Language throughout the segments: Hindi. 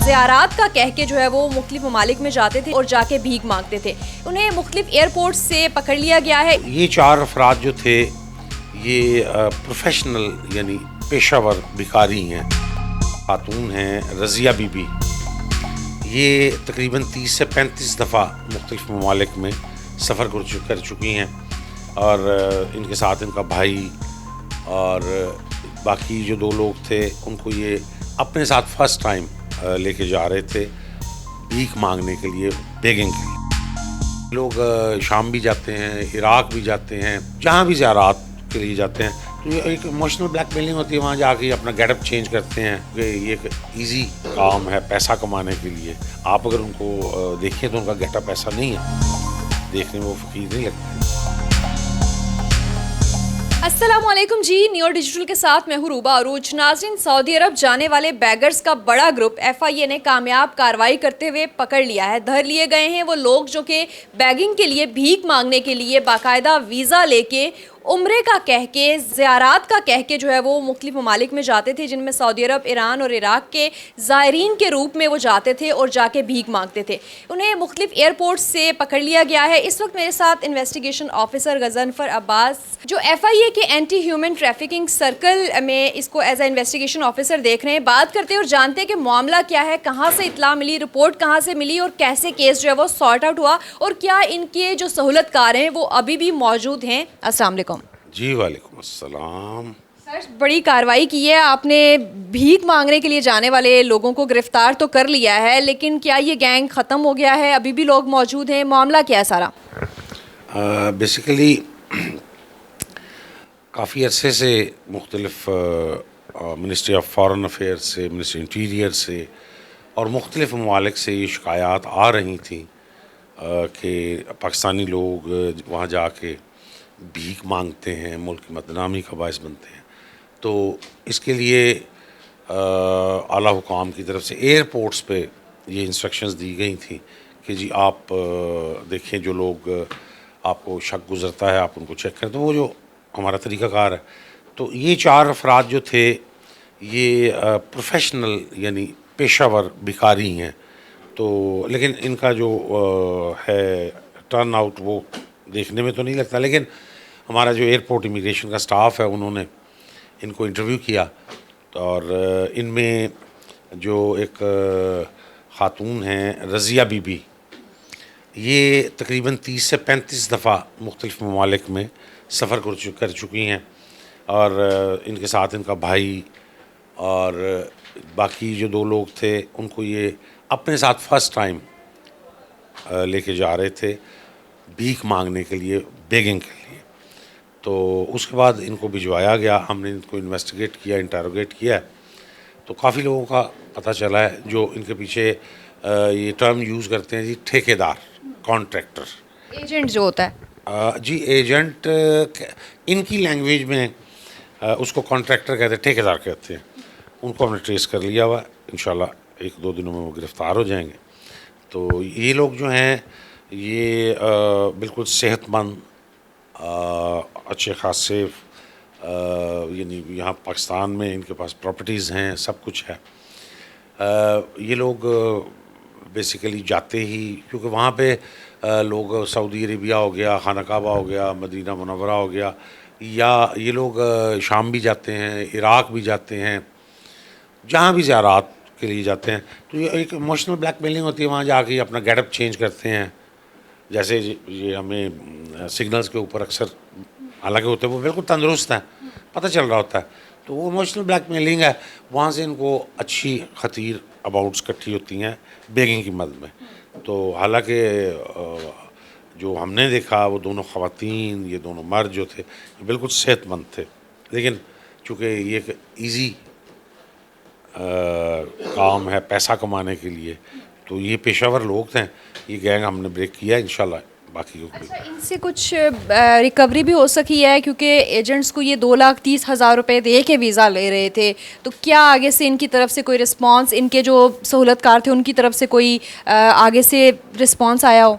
ज़ियारात का कह के जो है वो मुख्तलिफ ममालिक में जाते थे और जाके भीख मांगते थे। उन्हें मुख्तलिफ एयरपोर्ट से पकड़ लिया गया है। ये 4 अफराद जो थे ये प्रोफेशनल यानी पेशावर भिखारी हैं। खातून हैं रज़िया बीबी। ये तकरीबन 30 से 35 दफ़ा मुख्तलिफ ममालिक में सफ़र कर चुकी हैं और इनके साथ इनका भाई और बाकी जो 2 लोग थे उनको ये अपने साथ फ़र्स्ट टाइम लेके जा रहे थे भीख मांगने के लिए, बेगिंग के लिए। लोग शाम भी जाते हैं, इराक़ भी जाते हैं, जहाँ भी ज़ियारात के लिए जाते हैं तो ये एक इमोशनल ब्लैकमेलिंग होती है। वहाँ जाके अपना गेटअप चेंज करते हैं कि ये एक ईजी काम है पैसा कमाने के लिए। आप अगर उनको देखें तो उनका गेटअप ऐसा नहीं है, देखने में वो फ़कीर नहीं लगते। अस्सलामुअलैकुम जी, न्यू डिजिटल के साथ मैं हूँ रूबा अरूज। नाज़रीन, सऊदी अरब जाने वाले बैगर्स का बड़ा ग्रुप FIA ने कामयाब कार्रवाई करते हुए पकड़ लिया है। धर लिए गए हैं वो लोग जो कि बैगिंग के लिए, भीख मांगने के लिए बाकायदा वीज़ा लेके उम्रे का कह के, ज़ियारात का कह के जो है वो मुख्तलिफ ममालिक में जाते थे, जिनमें सऊदी अरब, ईरान और इराक़ के ज़ायरीन के रूप में वो जाते थे और जाके भीख मांगते थे। उन्हें मुख्तलिफ एयरपोर्ट से पकड़ लिया गया है। इस वक्त मेरे साथ इन्वेस्टिगेशन ऑफिसर गज़नफ़र अब्बास, जो FIA के एंटी ह्यूमन ट्रैफिकिंग सर्कल में इसको एज ए इन्वेस्टिगेशन ऑफिसर देख रहे हैं। बात करते हैं और जानते हैं कि मामला क्या है, कहाँ से इत्तला मिली, रिपोर्ट कहाँ से मिली और कैसे केस जो है वो सॉर्ट आउट हुआ और क्या इनके जो सहूलतकार हैं वो अभी भी मौजूद हैं। अस्सलाम वालेकुम। जी वालेकुम अस्सलाम। सर, बड़ी कार्रवाई की है आपने। भीख मांगने के लिए जाने वाले लोगों को गिरफ्तार तो कर लिया है, लेकिन क्या ये गैंग ख़त्म हो गया है? अभी भी लोग मौजूद हैं? मामला क्या है सारा? बेसिकली काफ़ी अरसे से मुख्तलिफ मिनिस्ट्री ऑफ फॉरेन अफेयर्स से, मिनिस्ट्री इंटीरियर से और मुख्तलिफ ममालिक से ये शिकायत आ रही थी कि पाकिस्तानी लोग वहाँ जाके भीख मांगते हैं, मुल्क की बदनामी का बायस बनते हैं। तो इसके लिए आला हुकाम की तरफ से एयरपोर्ट्स पे ये इंस्ट्रक्शंस दी गई थी कि जी आप देखें जो लोग आपको शक गुज़रता है आप उनको चेक करें। तो वो जो हमारा तरीक़ाकार है, तो ये 4 अफराद जो थे ये प्रोफेशनल यानी पेशावर भिखारी हैं। तो लेकिन इनका जो है टर्न आउट वो देखने में तो नहीं लगता, लेकिन हमारा जो एयरपोर्ट इमिग्रेशन का स्टाफ है उन्होंने इनको इंटरव्यू किया और इनमें जो एक ख़ातून हैं रज़िया बीबी, ये तकरीबन 30 से 35 दफ़ा मुख्तलिफ ममालिक में सफ़र कर चुकी हैं और इनके साथ इनका भाई और बाकी जो 2 लोग थे उनको ये अपने साथ फ़र्स्ट टाइम लेके जा रहे थे भीख मांगने के लिए, बेगिंग के लिए। तो उसके बाद इनको भिजवाया गया, हमने इनको इन्वेस्टिगेट किया, इंटरोगेट किया, तो काफ़ी लोगों का पता चला है जो इनके पीछे ये टर्म यूज़ करते हैं जी, ठेकेदार, कॉन्ट्रैक्टर। एजेंट जो होता है जी एजेंट इनकी लैंग्वेज में उसको कॉन्ट्रैक्टर कहते हैं, ठेकेदार कहते हैं। उनको हमने ट्रेस कर लिया हुआ, इंशाल्लाह 1-2 दिनों में वो गिरफ़्तार हो जाएंगे। तो ये लोग जो हैं ये बिल्कुल सेहतमंद, अच्छे खासे यानी यहाँ पाकिस्तान में इनके पास प्रॉपर्टीज़ हैं, सब कुछ है। ये लोग बेसिकली जाते ही, क्योंकि वहाँ पे लोग सऊदी अरेबिया हो गया, खाना काबा हो गया, मदीना मुनव्वरा हो गया, या ये लोग शाम भी जाते हैं, इराक़ भी जाते हैं, जहाँ भी ज़ियारात के लिए जाते हैं तो ये एक इमोशनल ब्लैकमेलिंग होती है। वहाँ जाके अपना गेटअप चेंज करते हैं, जैसे ये हमें सिग्नल्स के ऊपर अक्सर हालांकि होते हैं वो बिल्कुल तंदुरुस्त हैं, पता चल रहा होता है, तो वो इमोशनल ब्लैकमेलिंग है। वहाँ से इनको अच्छी खतीर अमाउंट्स इकट्ठी होती हैं बेगिंग की मद में। तो हालांकि जो हमने देखा वो दोनों ख़वातीन, ये दोनों मर्द जो थे बिल्कुल सेहतमंद थे, लेकिन चूँकि ये एक ईजी काम है पैसा कमाने के लिए, तो ये पेशावर लोग थे। ये गैंग हमने ब्रेक किया, इंशाल्लाह बाकी को। अच्छा, इनसे कुछ रिकवरी भी हो सकी है, क्योंकि एजेंट्स को ये 2,30,000 रुपये दे के वीज़ा ले रहे थे, तो क्या आगे से इनकी तरफ से कोई रिस्पांस, इनके जो सहूलतकार थे उनकी तरफ से कोई आगे से रिस्पांस आया हो?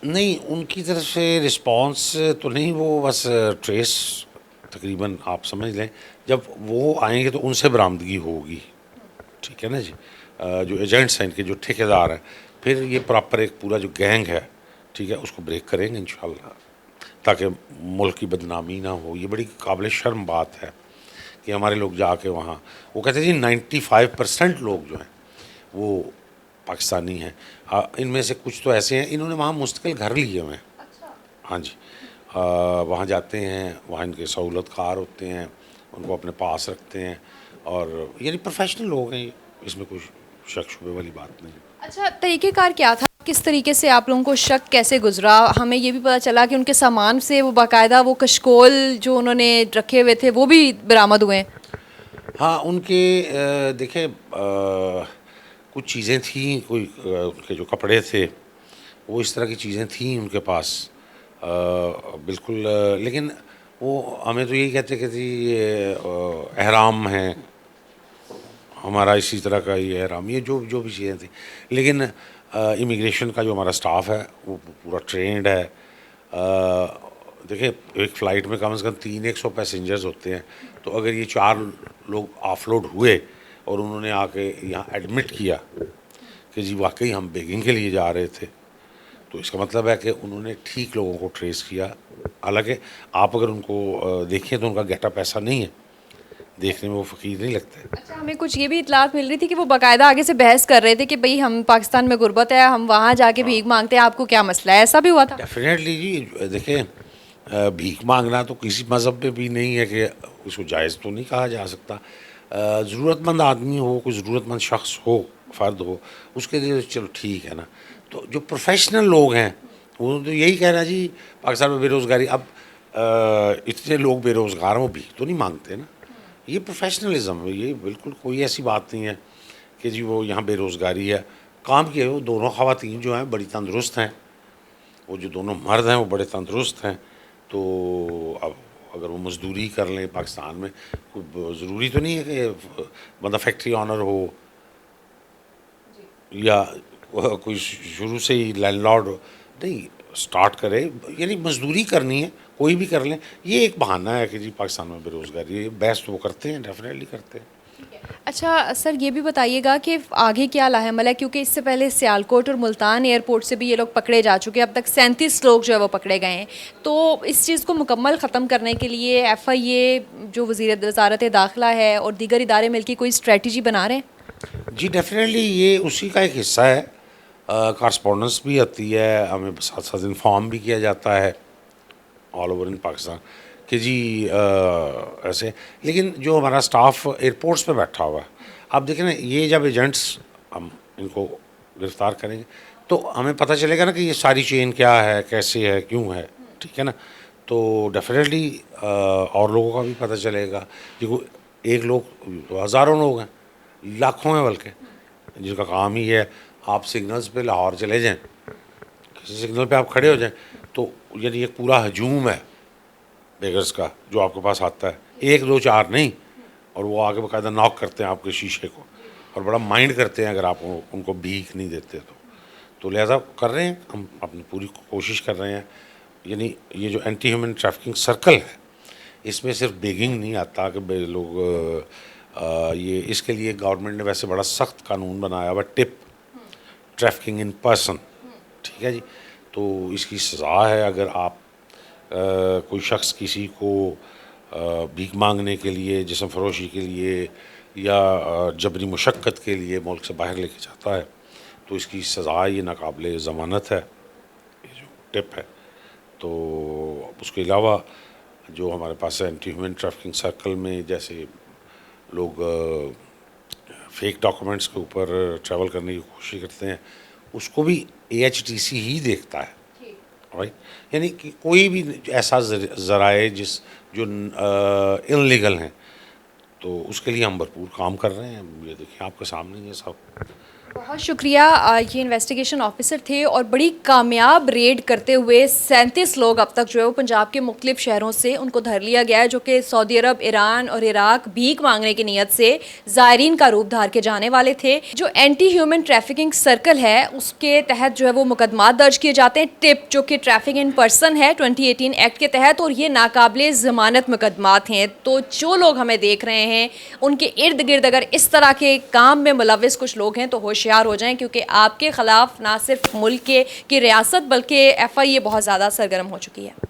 नहीं, उनकी तरफ से रिस्पांस तो नहीं, वो बस ट्रेस तकरीबन आप समझ लें जब वो आएंगे तो उनसे बरामदगी होगी, ठीक है ना जी। जो एजेंट्स हैं इनके, जो ठेकेदार हैं, फिर ये प्रॉपर एक पूरा जो गैंग है, ठीक है, उसको ब्रेक करेंगे इंशाल्लाह, ताकि मुल्क की बदनामी ना हो। ये बड़ी काबिल शर्म बात है कि हमारे लोग जाके वहाँ, वो कहते हैं जी 95% लोग जो हैं वो पाकिस्तानी हैं। इनमें से कुछ तो ऐसे हैं इन्होंने वहाँ मुस्तकिल घर लिए हुए हैं। हाँ जी। वहाँ जाते हैं, वहाँ इनके सहूलत कार होते हैं, उनको अपने पास रखते हैं, और यानी प्रोफेशनल लोग हैं ये, इसमें कोई शक शुबे वाली बात नहीं। अच्छा, तरीक़ेकार क्या था? किस तरीके से आप लोगों को शक कैसे गुजरा? हमें ये भी पता चला कि उनके सामान से वो बाकायदा वो कशकोल जो उन्होंने रखे हुए थे वो भी बरामद हुए हैं। हाँ, उनके देखें, कुछ चीज़ें थीं, कोई उनके जो कपड़े थे वो इस तरह की चीज़ें थीं उनके पास, बिल्कुल। लेकिन वो हमें तो यही कहते कि जी ये एहराम है हमारा, इसी तरह का ये एहराम, ये जो जो भी चीज़ें थी। लेकिन इमिग्रेशन का जो हमारा स्टाफ है वो पूरा ट्रेंड है। देखिए, एक फ़्लाइट में कम से कम 300 पैसेंजर्स होते हैं, तो अगर ये 4 लोग ऑफलोड हुए और उन्होंने आके यहाँ एडमिट किया कि जी वाकई हम बेगिंग के लिए जा रहे थे, तो इसका मतलब है कि उन्होंने ठीक लोगों को ट्रेस किया। हालांकि आप अगर उनको देखें तो उनका गेटअप ऐसा नहीं है, देखने में वो फ़कीर नहीं लगते। अच्छा, हमें कुछ ये भी इतलात मिल रही थी कि वो बाकायदा आगे से बहस कर रहे थे कि भाई हम पाकिस्तान में गुर्बत है, हम वहाँ जाके भीख मांगते हैं, आपको क्या मसला है? ऐसा भी हुआ था? डेफिनेटली जी। देखें, भीख मांगना तो किसी मज़हब में भी नहीं है कि उसको जायज़ तो नहीं कहा जा सकता। ज़रूरतमंद आदमी हो, कोई ज़रूरतमंद शख्स हो, फ़र्द हो, उसके लिए चलो ठीक है ना। तो जो प्रोफेशनल लोग हैं वो तो यही कह रहा है जी पाकिस्तान में बेरोज़गारी। अब इतने लोग बेरोज़गार हैं, वो भीख तो नहीं मांगते ना। ये प्रोफेशनलिज्म है, ये बिल्कुल कोई ऐसी बात नहीं है कि जी वो यहाँ बेरोज़गारी है। काम किए वो दोनों ख़वातीन जो हैं बड़ी तंदुरुस्त हैं, वो जो दोनों मर्द हैं वो बड़े तंदुरुस्त हैं। तो अब अगर वो मज़दूरी कर लें पाकिस्तान में, कोई ज़रूरी तो नहीं है कि बंदा फैक्ट्री ऑनर हो या कोई शुरू से ही लैंडलॉर्ड हो। नहीं, स्टार्ट करे, यानी मज़दूरी करनी है, कोई भी कर लें। ये एक बहाना है कि जी पाकिस्तान में बेरोज़गारी है, बहस तो वो करते हैं, डेफिनेटली करते हैं। अच्छा सर, ये भी बताइएगा कि आगे क्या लाहेमल है, क्योंकि इससे पहले सियालकोट और मुल्तान एयरपोर्ट से भी ये लोग पकड़े जा चुके हैं, अब तक 37 लोग जो है वो पकड़े गए हैं। तो इस चीज़ को मुकम्मल ख़त्म करने के लिए FIA जो वज़ारत दाखिला है और दीगर इदारे मिलकर कोई स्ट्रेटजी बना रहे हैं? जी डेफिनेटली, ये उसी का एक हिस्सा है। कॉरस्पॉन्डेंस भी आती है, हमें साथ साथ इन्फॉर्म भी किया जाता है ऑल ओवर इन पाकिस्तान कि जी ऐसे। लेकिन जो हमारा स्टाफ एयरपोर्ट्स पे बैठा हुआ है, आप देखें ना, ये जब एजेंट्स हम इनको गिरफ़्तार करेंगे तो हमें पता चलेगा ना कि ये सारी चेन क्या है, कैसे है, क्यों है, ठीक है ना। तो डेफिनेटली और लोगों का भी पता चलेगा। देखो, एक लोग तो हज़ारों लोग हैं, लाखों हैं बल्कि, जिनका काम ही है आप सिग्नल्स पे लाहौर चले जाएं, किसी सिग्नल पे आप खड़े हो जाएं, तो यानी एक पूरा हजूम है बेगर्स का जो आपके पास आता है, 1 2 4 नहीं। और वो आके बाकायदा नॉक करते हैं आपके शीशे को, और बड़ा माइंड करते हैं अगर आप उनको भीख नहीं देते तो लिहाजा कर रहे हैं, हम अपनी पूरी कोशिश कर रहे हैं। यानी ये जो एंटी ह्यूमन ट्रैफिकिंग सर्कल है, इसमें सिर्फ बेगिंग नहीं आता कि लोग ये, इसके लिए गवर्नमेंट ने वैसे बड़ा सख्त कानून बनाया हुआ, टिप ट्रैफिकिंग इन पर्सन, ठीक है जी। तो इसकी सज़ा है अगर आप कोई शख्स किसी को भीख मांगने के लिए, जिस्म फरोशी के लिए या जबरी मुशक्क़त के लिए मुल्क से बाहर लेके जाता है, तो इसकी सज़ा ये नाकाबिले ज़मानत है, ये जो टिप है। तो उसके अलावा जो हमारे पास एंटी ह्यूमन ट्रैफिकिंग सर्कल में जैसे लोग फेक डॉक्यूमेंट्स के ऊपर ट्रैवल करने की कोशिश करते हैं, उसको भी AHTC ही देखता है, राइट। यानी कि कोई भी ऐसा ज़राए जो इनलीगल हैं, तो उसके लिए हम भरपूर काम कर रहे हैं। ये देखिए आपके सामने ये सब बहुत शुक्रिया। ये इन्वेस्टिगेशन ऑफिसर थे और बड़ी कामयाब रेड करते हुए 37 लोग अब तक जो है वो पंजाब के मुख्तलिफ शहरों से उनको धर लिया गया है, जो कि सऊदी अरब, ईरान और इराक भीख मांगने की नीयत से ज़ायरीन का रूप धार के जाने वाले थे। जो एंटी ह्यूमन ट्रैफिकिंग सर्कल है उसके तहत जो है वो मुकदमा दर्ज किए जाते हैं। टिप जो कि ट्रैफिक इन पर्सन है 2018 एक्ट के तहत, और ये नाकाबिले ज़मानत मुकदमात हैं। तो जो लोग हमें देख रहे हैं उनके इर्द गिर्द अगर इस तरह के काम में मुलविस कुछ लोग हैं तो होशियार हो जाएं, क्योंकि आपके ख़िलाफ़ ना सिर्फ मुल्क की रियासत बल्कि FIA बहुत ज़्यादा सरगर्म हो चुकी है।